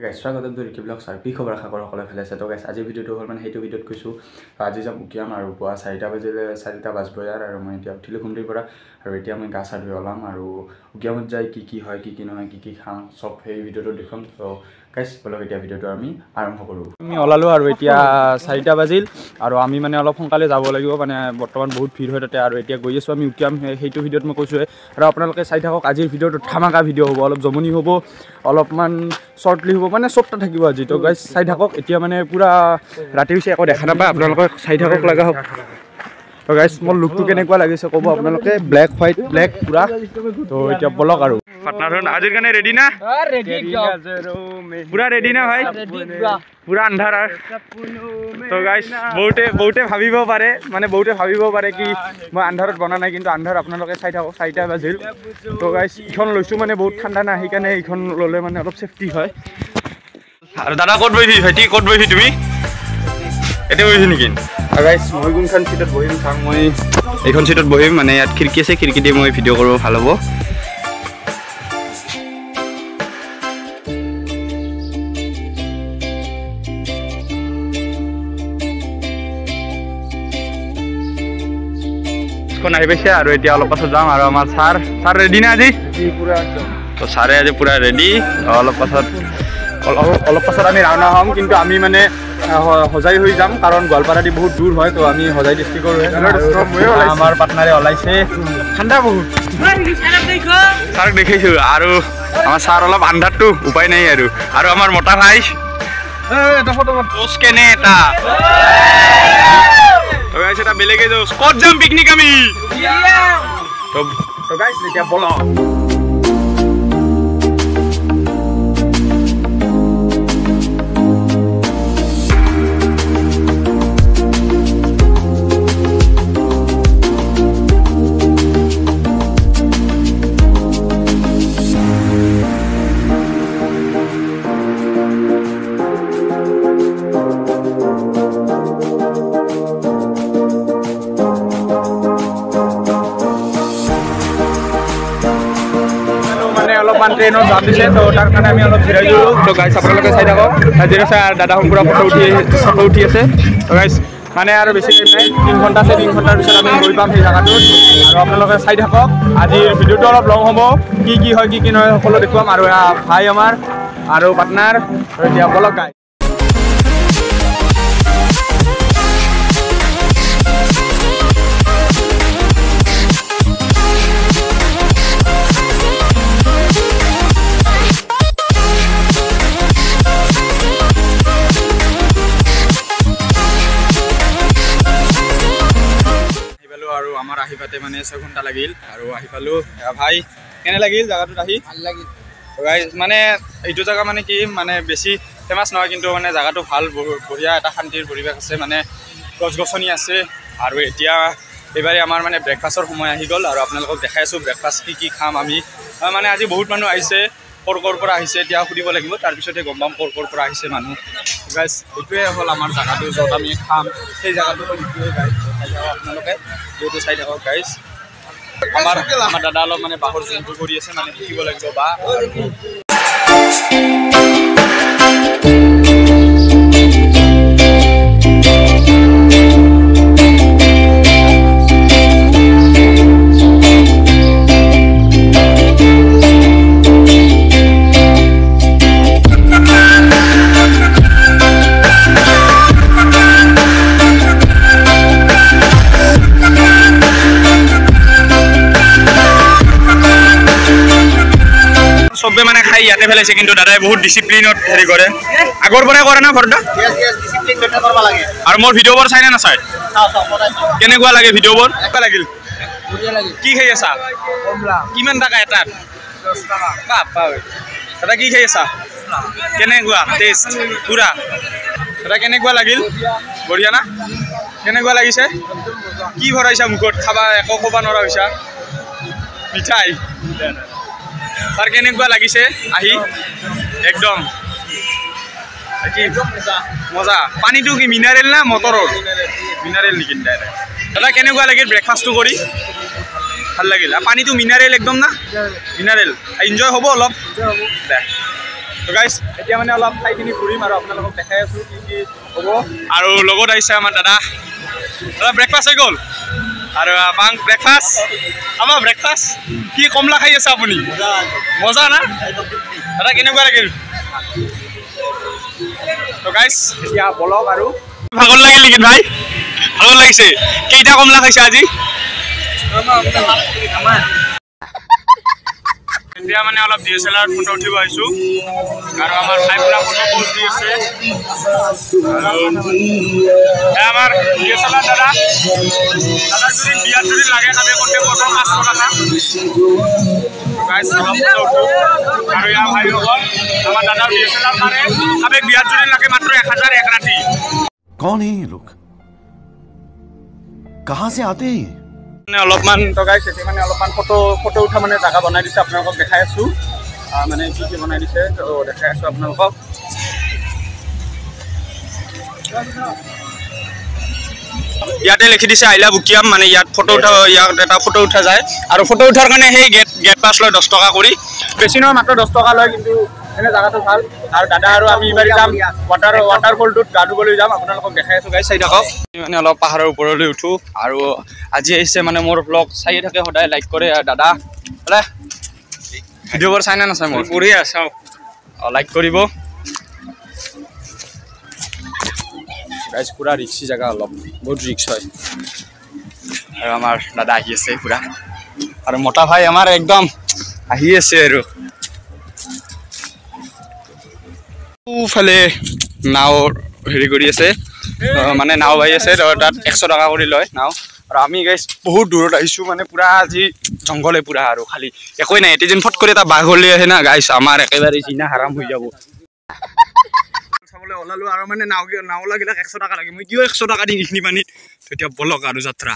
Guys স্বাগতম Ricky blogs আৰু কি খবৰ আশা কৰোঁ সকলোৱে ভালে আছে। তো গাইজ আজি ভিডিঅ'টো হ'ল মানে সেইটো ভিডিঅ'ত কৈছোঁ আজি যাম উকিয়াম আৰু পুৱা 4টা বাজিলে 4টা বাজিব আৰু মই এতিয়া উঠিলোঁ ঘুমটিৰ পৰা আৰু এতিয়া মই গা চা ধুই ওলাম আৰু উকিয়ামত যাই কি হয় কি নহয় কি খাওঁ চব সেই ভিডিঅ'টো দেখুৱাম। তো গাইজ বলক এতিয়া ভিডিঅ'টো আমি আৰম্ভ কৰোঁ। আমি ওলালোঁ আৰু এতিয়া 4টা বাজিল আৰু আমি মানে অলপ সোনকালে যাব লাগিব, মানে বৰ্তমান বহুত ভিৰ হয় তাতে আৰু এতিয়া গৈ আছোঁ আমি উকিয়াম। সেইটো ভিডিঅ'ত মই কৈছোঁৱে আৰু আপোনালোকে চাই থাকক। আজিৰ ভিডিঅ'টো ধামাকা ভিডিঅ' হ'ব, অলপ জমনি হ'ব, অলপমান শ্বৰ্টলি হ'ব, মানে চবটা থাকিব আজি। তো গাইজ চাই থাকক। এতিয়া মানে পুৰা ৰাতি হৈছে, একো দেখা নাপায়, আপোনালোকে চাই থাকক লগা হওক। তো গাইজ মোৰ লুকটো কেনেকুৱা লাগিছে ক'ব আপোনালোকে, ব্লেক হোৱাইট ব্লেক পুৰা। তো এতিয়া বলক আৰু আজিৰ কাৰণে ৰেডি না? পুৰা ৰেডি না ভাই? পুৰা আন্ধাৰ। তো গাইজ বহুতে ভাবিব পাৰে কি মই আন্ধাৰত বনা নাই, কিন্তু আন্ধাৰ আপোনালোকে চাই থাকক। 4টা বাজিল। তো গাইজ ইখন লৈছোঁ, মানে বহুত ঠাণ্ডা না, সেইকাৰণে এইখন ল'লে মানে অলপ চেফটি হয়। আৰু দাদা ক'ত বহিবি ভাইটি, ক'ত বহিবি তুমি? এতিয়া বহিবি নেকি? গাইজ মই কোনখন চিটত বহিম চাওঁ, মই এইখন চিটত বহিম, মানে ইয়াত খিৰিকী আছে, খিৰিকী দি মই ভিডিঅ' কৰিব ভাল হ'ব। আহি পাইছে আৰু এতিয়া অলপ পাছত যাম আৰু আমাৰ ছাৰ ৰেডি না আজি? তো ছাৰে আজি পুৰা ৰেডি। অলপ পাছত আমি ৰাওনা হ'ম, কিন্তু আমি মানে সজাই হৈ যাম, কাৰণ গোৱালপাৰাদি বহুত দূৰ হয়। তো আমি সজাই ডিষ্ট্ৰিক্টৰ আমাৰ পাৰ্টনাৰে ওলাইছে। ঠাণ্ডা বহুত, ছাৰক দেখিছোঁ আৰু আমাৰ ছাৰ অলপ আন্ধাৰটো উপায় নাই আৰু আমাৰ মতা ভাই কেনে এটা এটা বেলেগে ক'ত যাম পিকনিক আমি। তো গাইজ এতিয়া বলক। অলপমান ট্ৰেইনত যাম দিছে, তো তাৰ কাৰণে আমি অলপ জিৰাই দিলোঁ। তো গাইজ আপোনালোকে চাই থাকক। আজিৰে চাই দাদাখন পুৰা ফটো উঠি আছে। তো গাইজ মানে আৰু বেছি টাইম নাই, 3 ঘণ্টা আছে। 3 ঘণ্টাৰ পিছত আমি গৈ পাম সেই জেগাটোত আৰু আপোনালোকে চাই থাকক। আজিৰ ভিডিঅ'টো অলপ লং হ'ব, কি হয় কি নহয় সকলো দেখুৱাম আৰু ভাই আমাৰ আৰু পাৰ্টনাৰ। এতিয়া বলক গাইজ। আৰু আমাৰ আহি পাতে মানে 6 ঘণ্টা লাগিল আৰু আহি পালোঁ। ভাই কেনে লাগিল জেগাটোত আহি? ভাল লাগিল গাইজ। মানে এইটো জেগা মানে কি, মানে বেছি ফেমাছ নহয়, কিন্তু মানে জেগাটো ভাল, বঢ়িয়া এটা শান্তিৰ পৰিৱেশ আছে, মানে গছ গছনি আছে। আৰু এতিয়া এইবাৰে আমাৰ মানে ব্ৰেকফাষ্টৰ সময় আহি গ'ল আৰু আপোনালোকক দেখাই আছোঁ ব্ৰেকফাষ্ট কি খাম আমি। মানে আজি বহুত মানুহ আহিছে, ক'ৰ পৰা আহিছে এতিয়া সুধিব লাগিব, তাৰপিছতে গম পাম ক'ৰ পৰা আহিছে মানুহ। গাইজ এইটোৱে হ'ল আমাৰ জেগাটো য'ত আমি খাম, সেই জেগাটো এইটোৱে গাইজ। আপোনালোকে যিহেতু চাই থাকক গাইজ। আমাৰ দাদা অলপ মানে বাঁহৰ জন্তু কৰি আছে, মানে শিকিব লাগিব বা চবে মানে খাই ইয়াতে পেলাইছে, কিন্তু দাদাই বহুত ডিচিপ্লিনত হেৰি কৰে। আগৰ পৰাই কৰে না ঘৰটা? আৰু মোৰ ভিডিঅ'বোৰ চাই নে নাচাই? কেনেকুৱা লাগে ভিডিঅ'বোৰ? লাগিল কি খাই আছা? কিমান টকা এটাত? দাদা কি খাই আছা? কেনেকুৱা টেষ্ট পুৰা? দাদা কেনেকুৱা লাগিল? বঢ়িয়া না? কেনেকুৱা লাগিছে? কি ভৰাইছা মুখত? খাবা একো ক'ব নোৱাৰা হৈছা? মিঠাই। তাৰ কেনেকুৱা লাগিছে আহি? একদম মজা। পানীটো কি মিনাৰেল না মটৰৰ? মিনাৰেল নেকি? দাদা কেনেকুৱা লাগিল ব্ৰেকফাষ্টটো কৰি? ভাল লাগিল। পানীটো মিনাৰেল একদম না? মিনাৰেল। এনজয় হ'ব অলপ। তো গাইজ এতিয়া মানে অলপ ঠাইখিনি ঘূৰিম আৰু আপোনালোকক দেখাই আছোঁ কি কি হ'ব আৰু লগত আহিছে আমাৰ দাদা ব্ৰেকফাষ্ট হৈ গ'ল আৰু আমাক ব্ৰেকফাষ্ট কি কমলা খাই আছে আপুনি মজা না দাদা কেনেকুৱা লাগিল তো গাইজ এতিয়া বলক আৰু ভাগৰ লাগিল নেকি ভাই ভাগৰ লাগিছে কেইটা কমলা খাইছে আজি এতিয়া মানে অলপ DSLR ফটো উঠিব আহিছোঁ আৰু আমাৰ খাই পেলা ফটো পোষ্ট দি আছে আমাৰ DSLR দাদাক যদি বিয়াত যদি লাগে খাবে কোটি ফটো 500 টাকা গাইজ অলপ ফটো উঠো আৰু ইয়াৰ ভাইসকল আমাৰ দাদাৰ DSLR মাৰে খাবে বিয়াত যদি লাগে মাত্ৰ 1000 এক ৰাতি कौन है ये लोग कहाँ से आते हैं মানে অলপমান টকাই সেটি মানে অলপমান ফটো উঠা মানে জায়গা বনাই দিছে আপোনালোকক দেখাই আছোঁ মানে কি কি বনাই দিছে তো দেখাই আছোঁ আপোনালোকক ইয়াতে লিখি দিছে আই লাভ উকিয়াম মানে ইয়াত ফটো উঠা যায় আৰু ফটো উঠাৰ কাৰণে সেই গেট পাছ লয় 10 টকা কৰি বেছি নহয় মাত্ৰ 10 টকা লয় কিন্তু এনে জায়গাটো ভাল আৰু দাদা আৰু আমি ইবাৰ যাম ৱাটাৰফলটোত গা ধুবলৈ যাম আপোনালোকক দেখাই আছোঁ গাইজ চাই থাকক মানে অলপ পাহাৰৰ ওপৰলৈ উঠো আৰু আজি আহিছে মানে মোৰ ব্লগ চাই থাকে সদায় লাইক কৰে দাদা ভিডিঅ'বোৰ চাই নে নাচাই মোৰ বঢ়িয়া চাওঁ লাইক কৰিব গাইজ পুৰা ৰিক্সি জেগা অলপ বহুত ৰিক্স হয় আৰু আমাৰ দাদা আহি আছে পুৰা আৰু মতা ভাই আমাৰ একদম আহি আছে আৰু ফালে নাও হেৰি কৰি আছে মানে নাও বাই আছে তাত 100 টকা কৰি লয় নাও আৰু আমি গাইজ বহুত দূৰত আহিছোঁ মানে পুৰা আজি জংঘলে পুৰা আৰু খালি একোৱেই নাই এটি যেন ফট কৰি এটা বাঘ হ'লে আহে না গাইজ আমাৰ একেবাৰে জিনা হাৰাম হৈ যাব চাবলৈ ওলালোঁ আৰু মানে নাওলাগিলাক 100 টকা লাগে মই কিয় 100 টকা দিম এইখিনি পানীত তেতিয়া বলক আৰু যাত্ৰা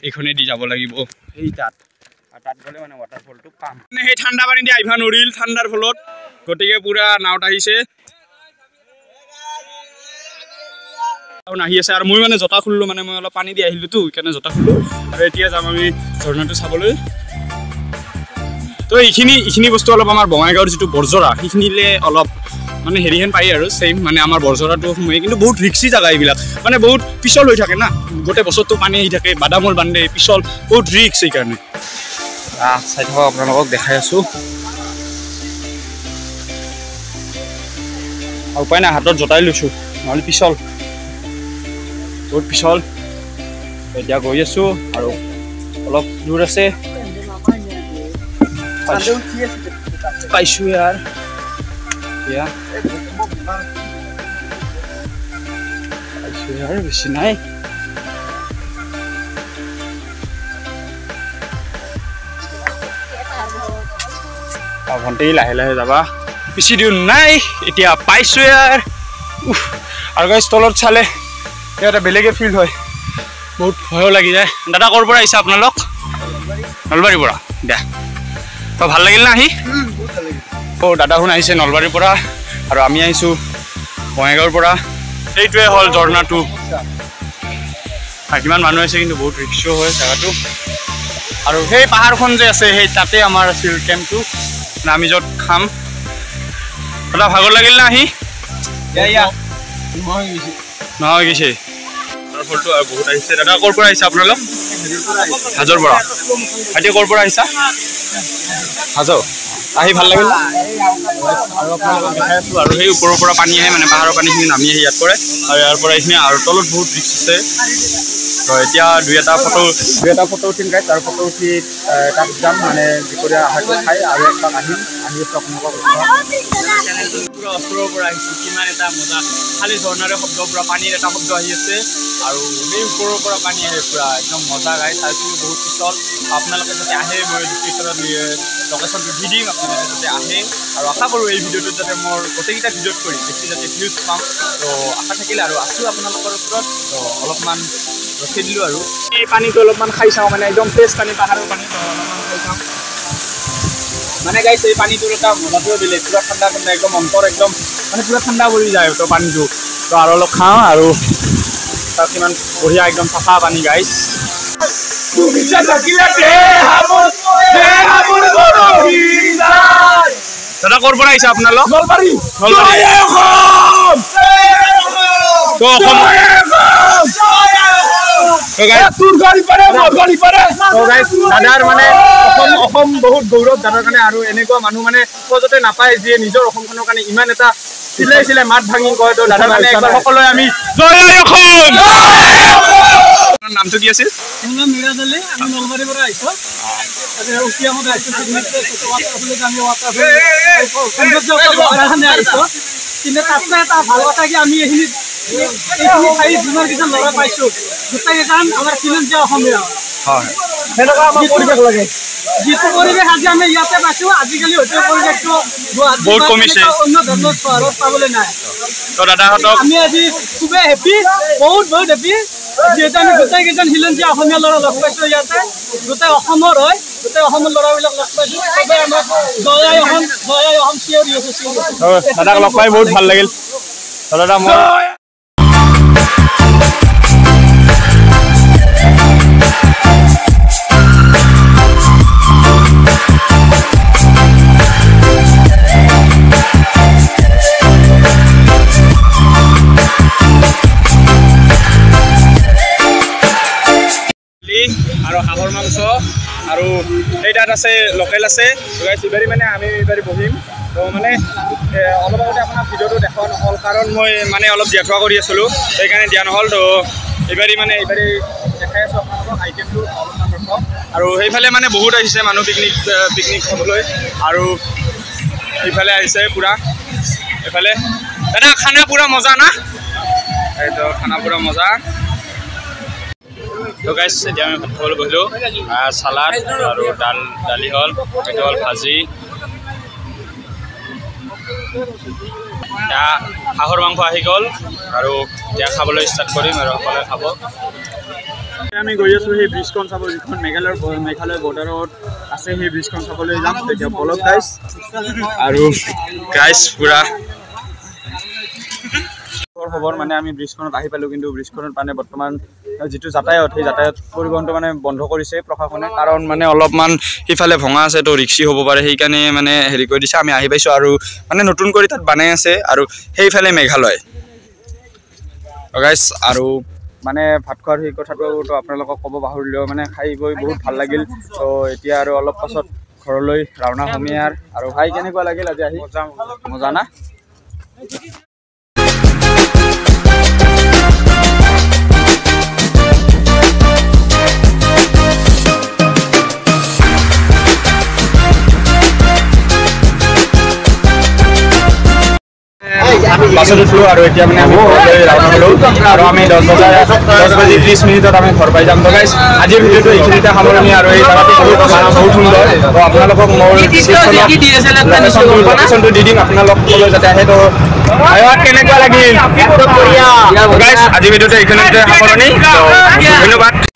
এইখনে দি যাব লাগিব এই তাত গ'লে মানে ৱাটাৰফলটো পাম মানে সেই ঠাণ্ডা পানী দি আহিব নোৱাৰিল ঠাণ্ডাৰ ফলত গতিকে পুৰা নাওত আহিছে নাহি আছে আৰু মই মানে জোতা খুলিলোঁ মানে মই অলপ পানী দি আহিলোঁতো সেইকাৰণে জোতা খুলিলোঁ আৰু এতিয়া যাম আমি ঝৰ্ণাটো চাবলৈ তো এইখিনি বস্তু অলপ আমাৰ বঙাইগাঁৱৰ যিটো বৰজৰা সেইখিনিলে অলপ মানে হেৰিহেন পাই আৰু ছেইম মানে আমাৰ বৰজৰাটো সোমাই কিন্তু বহুত ৰিক্সি জেগা এইবিলাক মানে বহুত পিছল হৈ থাকে না গোটেই বছৰটো পানী আহি থাকে বাদামল বান্ধে পিছল বহুত ৰিক্স সেইকাৰণে চাই থাকক আপোনালোকক দেখাই আছোঁ আৰু উপায় নাই হাতত জোতাই লৈছোঁ নহ'লে পিছল বহুত পিছল এতিয়া গৈ আছোঁ আৰু অলপ দূৰ আছে পাইছোঁ ইয়াৰ বেছি নাই ভণ্টি লাহে লাহে যাবা বেছি দূৰ নাই এতিয়া পাইছোঁ ইয়াৰ আৰু গাইজ তলত চালে এটা বেলেগে ফিল হয় বহুত ভয়ো লাগি যায় দাদা ক'ৰ পৰা আহিছে আপোনালোক নলবাৰীৰ পৰা দিয়া তো ভাল লাগিল না আহি দাদা শুন আহিছে নলবাৰীৰ পৰা আৰু আমি আহিছোঁ বঙাইগাঁৱৰ পৰা সেইটোৱে হ'ল ঝৰ্ণাটো কিমান মানুহ আছে কিন্তু বহুত ৰিক্সো হয় জেগাটো আৰু সেই পাহাৰখন যে আছে সেই তাতে আমাৰ আছিল কেম্পটো আমি য'ত খাম দাদা ভাগৰ লাগিল না আহি নহয় গৈছে ফলটো আৰু বহুত আহিছে দাদা ক'ৰ পৰা আহিছে আপোনালোক হাজোৰ পৰা এতিয়া ক'ৰ পৰা আহিছা হাজো আহি ভাল লাগিল আৰু আপোনালোকক দেখাই আছোঁ আৰু সেই ওপৰৰ পৰা পানী আহে মানে পাহাৰৰ পানীখিনি নামি আহি ইয়াত পৰে আৰু ইয়াৰ পৰা এইখিনি আৰু তলত বহুত ৰিক্স আছে তো এতিয়া দুই এটা ফটো উঠিম গাইজ আৰু ফটো উঠি তাত যাম মানে দুপৰীয়া আহাৰটো খাই আৰু একপাক আহিম আহি আছোঁ আপোনালোকক পুৰা ওচৰৰ পৰা আহিছোঁ কিমান এটা মজা খালি ঝৰ্ণাৰে শব্দ পুৰা পানীৰ এটা শব্দ আহি আছে আৰু সেই ওপৰৰ পৰা পানী আহে পুৰা একদম মজা গাই চাইছোঁ বহুত পিছল আপোনালোকে যাতে আহে মই ডিছক্ৰিপশ্যনত লোকেশ্যনটো দি দিম আপোনালোকে যাতে আহে আৰু আশা কৰোঁ এই ভিডিঅ'টোত যাতে মোৰ গোটেইকেইটা ভিডিঅ'ত কৰি বেছি যাতে ভিউজ পাম তো আশা থাকিলে আৰু আছোঁ আপোনালোকৰ ওপৰত তো অলপমান ৰখি দিলোঁ আৰু এই পানীটো অলপমান খাই চাওঁ মানে একদম ফ্ৰেছ পানী পাহাৰৰ পানী তো অলপমান খাই চাওঁ মানে গাইছে এই পানীটোৰ এটা মজাটোৱে বেলেগ পুৰা ঠাণ্ডা ঠাণ্ডা একদম অন্তৰ একদম মানে পুৰা ঠাণ্ডা পৰি যায় তো পানীটো তো আৰু অলপ খাওঁ আৰু তাত কিমান বঢ়িয়া একদম চাফা পানী গাইছ দাদা ক'ৰ পৰা আহিছে আপোনালোক নলবাৰী দাদাৰ মানে অসম বহুত গৌৰৱ দাদাৰ কাৰণে আৰু এনেকুৱা মানুহ মানে সহজতে নাপায় যিয়ে নিজৰ অসমখনৰ কাৰণে ইমান এটা চিলাই মাত ভাঙি কয় তো দাদাৰ কাৰণে একবাৰ সকলোৱে আমি জয় অসম নামটো কি আছিল আমি নলবাৰীৰ পৰা আহিছোঁ কিন্তু তাতকৈ এটা ভাল কথা কি আমি এইখিনি ঠাই যিমান কিছুমান ল'ৰা পাইছোঁ গোটেইকেইজন আমাৰ খিলঞ্জীয়া অসমীয়া সেনেকুৱা আমাৰ পৰিৱেশ লাগে যিটো পৰিৱেশ আজি আমি ইয়াতে পাইছোঁ আজিকালি হয়তো পৰিৱেশটো বহুত কমিছে অন্য ধৰণৰ চহৰত পাবলৈ নাই তো দাদাহঁতক আমি আজি খুবেই হেপী বহুত হেপী যিহেতু আমি গোটেইকেইজন খিলঞ্জীয়া অসমীয়া ল'ৰা লগ পাইছোঁ ইয়াতে গোটেই অসমৰ হয় গোটেই অসমৰ ল'ৰাবিলাক লগ পাইছোঁ চবেই আমাক জয় অসম চিঞৰি আছে দাদাক লগ পাই বহুত ভাল লাগিল দাদা মই আৰু হাঁহৰ মাংস আৰু সেইটাত আছে লোকেল আছে এইবাৰ মানে আমি এইবাৰ বহিম তো মানে অলপ আগতে আপোনাৰ ভিডিঅ'টো দেখা নহ'ল কাৰণ মই মানে অলপ জেঠুৱা কৰি আছিলোঁ সেইকাৰণে দিয়া নহ'ল তো এইবাৰ দেখাই আছোঁ আপোনালোকক আইটেমটো অলপমান ৰখক আৰু সেইফালে মানে বহুত আহিছে মানুহ পিকনিক খাবলৈ আৰু এইফালে আহিছে পূৰা এইফালে দাদা খানা পূৰা মজা না এইটো খানা পূৰা মজা তো গাইছ এতিয়া আমি ভাত খাবলৈ বহিলোঁ চালাড আৰু দালি হ'ল এইটো হ'ল ভাজি এতিয়া হাঁহৰ মাংস আহি গ'ল আৰু এতিয়া খাবলৈ ষ্টাৰ্ট কৰিম আৰু সকলোৱে খাব আমি গৈ আছোঁ সেই ব্ৰিজখন চাব যিখন মেঘালয় বৰ্ডাৰত আছে সেই ব্ৰিজখন চাবলৈ যাম তেতিয়া বলক গাইছ আৰু গাইছ পূৰা খবৰ মানে আমি ব্ৰিজখনত আহি পালোঁ কিন্তু ব্ৰিজখনত মানে বৰ্তমান যিটো যাতায়াত সেই যাতায়াত পৰিবহণটো মানে বন্ধ কৰিছে প্ৰশাসনে কাৰণ মানে অলপমান সিফালে ভঙা আছে তো ৰিক্সি হ'ব পাৰে সেইকাৰণে মানে হেৰি কৰি দিছে আমি আহি পাইছোঁ আৰু মানে নতুন কৰি তাত বনাই আছে আৰু সেইফালে মেঘালয় গাইছ আৰু মানে ভাত খোৱাৰ সেই কথাটোতো আপোনালোকক ক'ব পাহৰিলেও মানে খাই গৈ বহুত ভাল লাগিল তো এতিয়া আৰু অলপ পাছত ঘৰলৈ ৰাওনা হ'মেই আৰু খাই কেনেকুৱা লাগিল আজি আহি মজা না বাছত উঠিলোঁ আৰু এতিয়া মানে আমি ঘৰলৈ ৰাওনা হ'লোঁ আৰু আমি 10:30 আমি ঘৰ পাই যাম তো গাইছ আজিৰ ভিডিঅ'টো এইখিনিতে সামৰণি আৰু এই জেগাটো বহুত সুন্দৰ তো আপোনালোকক মোৰ লোকেশ্যনটো দি দিম আপোনালোক সকলোৱে যাতে আহে তো কেনেকুৱা লাগিল গাইছ আজিৰ ভিডিঅ'টো এইখিনিতে সামৰণি ধন্যবাদ।